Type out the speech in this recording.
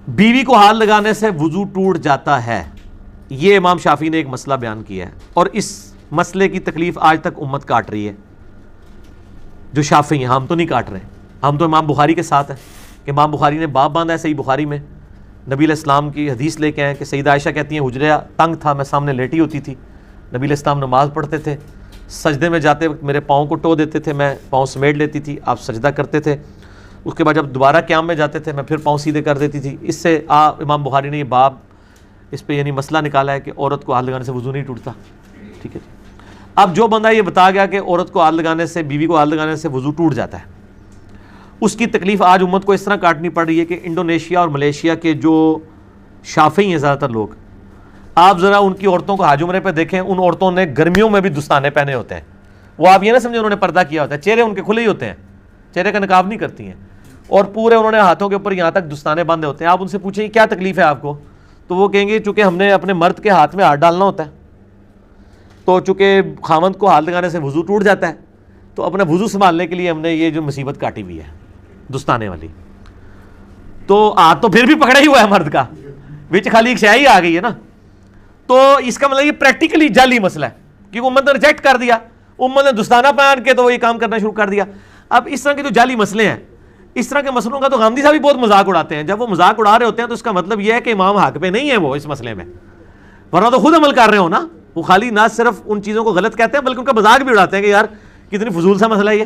بیوی کو ہاتھ لگانے سے وضو ٹوٹ جاتا ہے، یہ امام شافعی نے ایک مسئلہ بیان کیا ہے، اور اس مسئلے کی تکلیف آج تک امت کاٹ رہی ہے۔ جو شافعی ہیں، ہم تو نہیں کاٹ رہے، ہم تو امام بخاری کے ساتھ ہیں کہ امام بخاری نے باب باندھا ہے صحیح بخاری میں، نبی علیہ السلام کی حدیث لے کے آئے کہ سیدہ عائشہ کہتی ہیں حجرہ تنگ تھا، میں سامنے لیٹی ہوتی تھی، نبی علیہ السلام نماز پڑھتے تھے، سجدے میں جاتے وقت میرے پاؤں کو ٹو دیتے تھے، میں پاؤں سمیٹ لیتی تھی، آپ سجدہ کرتے تھے، اس کے بعد جب دوبارہ قیام میں جاتے تھے میں پھر پاؤں سیدھے کر دیتی تھی۔ اس سے امام بخاری نے یہ باب اس پہ یعنی مسئلہ نکالا ہے کہ عورت کو ہاتھ لگانے سے وضو نہیں ٹوٹتا، ٹھیک ہے جی۔ اب جو بندہ یہ بتا گیا کہ عورت کو ہاتھ لگانے سے، بیوی کو ہاتھ لگانے سے وضو ٹوٹ جاتا ہے، اس کی تکلیف آج امت کو اس طرح کاٹنی پڑ رہی ہے کہ انڈونیشیا اور ملیشیا کے جو شافعی ہیں زیادہ تر لوگ، آپ ذرا ان کی عورتوں کو حج عمرے پہ دیکھیں، ان عورتوں نے گرمیوں میں بھی دستانے پہنے ہوتے ہیں، وہ آپ یہ نہ سمجھیں انہوں نے پردہ کیا ہوتا ہے، چہرے ان کے کھلے ہی ہوتے ہیں، چہرے کا نقاب نہیں کرتی ہیں، اور پورے انہوں نے ہاتھوں کے اوپر یہاں تک دستانے باندھے ہوتے ہیں۔ آپ ان سے پوچھیں کیا تکلیف ہے آپ کو، تو وہ کہیں گے چونکہ ہم نے اپنے مرد کے ہاتھ میں ہاتھ ڈالنا ہوتا ہے، تو چونکہ خاوند کو ہاتھ لگانے سے وضو ٹوٹ جاتا ہے، تو اپنا وضو سنبھالنے کے لیے ہم نے یہ جو مصیبت کاٹی ہوئی ہے دستانے والی، تو ہاتھ تو پھر بھی پکڑا ہی ہوا ہے مرد کا، وچ خالی ایک شے آ گئی ہے نا، تو اس کا مطلب یہ پریکٹیکلی جعلی مسئلہ ہے، کیونکہ امت نے ریجیکٹ کر دیا، امت نے دستانہ پہن کے تو وہ یہ کام کرنا شروع کر دیا۔ اب اس طرح کے جو جعلی مسئلے ہیں، اس طرح کے مسئلوں کا تو غامدی صاحب بھی بہت مذاق اڑاتے ہیں، جب وہ مذاق اڑا رہے ہوتے ہیں تو اس کا مطلب یہ ہے کہ امام حق پہ نہیں ہے وہ اس مسئلے میں، ورنہ تو خود عمل کر رہے ہو نا، وہ خالی نہ صرف ان چیزوں کو غلط کہتے ہیں بلکہ ان کا مذاق بھی اڑاتے ہیں کہ یار کتنی فضول سا مسئلہ ہے یہ۔